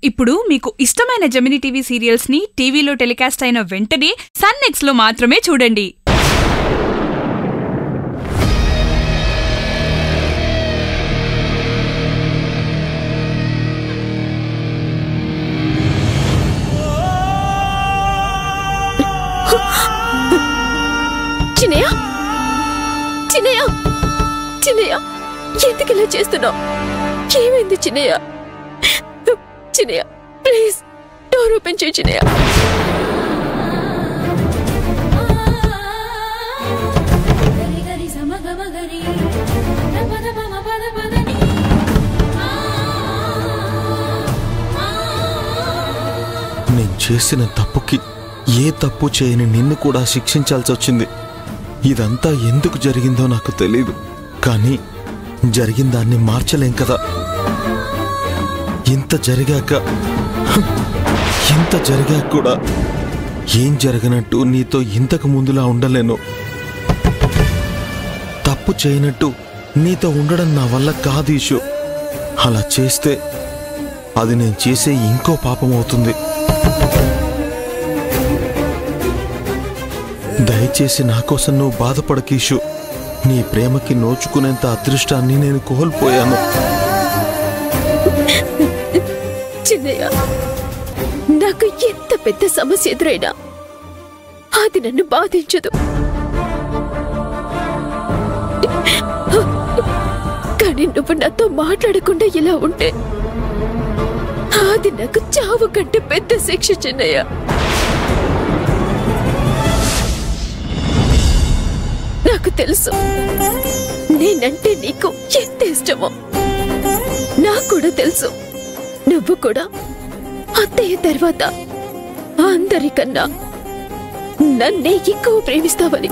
ఇప్పుడు మీకు ఇష్టమైన జెమినీ టీవీ సీరియల్స్ ని టీవీలో టెలికాస్ట్ అయిన వెంటనే సన్ నెక్స్ట్ లో మాత్రమే చూడండి. చిన్నయ్య, చిన్నయ్య, చిన్నయ్య, ఎందుకు ఇలా చేస్తున్నావు? ఏమైంది Chinnayya? Chinnayya, please door open చేయి చిన్నయ్య. నేను చేసిన తప్పుకి ఏ తప్పు చేయని నిన్ను కూడా శిక్షించాల్సి వచ్చింది. ఇదంతా ఎందుకు జరిగిందో నాకు తెలీదు, కానీ జరిగిన దాన్ని మార్చలేం కదా. ఇంత జరిగాక కూడా ఏం జరగనట్టు నీతో ఇంతకు ముందులా ఉండలేను. తప్పు చేయనట్టు నీతో ఉండడం నా వల్ల కాదు ఈషు. అలా చేస్తే అది నేను చేసే ఇంకో పాపం అవుతుంది. దయచేసి నా కోసం నువ్వు బాధపడకీషు. నీ ప్రేమకి నోచుకునేంత అదృష్టాన్ని నేను కోల్పోయాను. చిన్నయ్య, నాకు ఎంత పెద్ద సమస్య ఎదురైనా అది నన్ను బాధించదు. కానీ నువ్వు నాతో మాట్లాడకుండా ఇలా ఉంటే అది నాకు చావు కంటే పెద్ద శిక్ష చిన్నయ్య. నాకు తెలుసు నేనంటే నీకు ఎంత ఇష్టమో. నాకు కూడా తెలుసు నువ్వు కూడా అత్తయ్య తర్వాత అందరికన్నా నన్నే ఎక్కువ ప్రేమిస్తావని.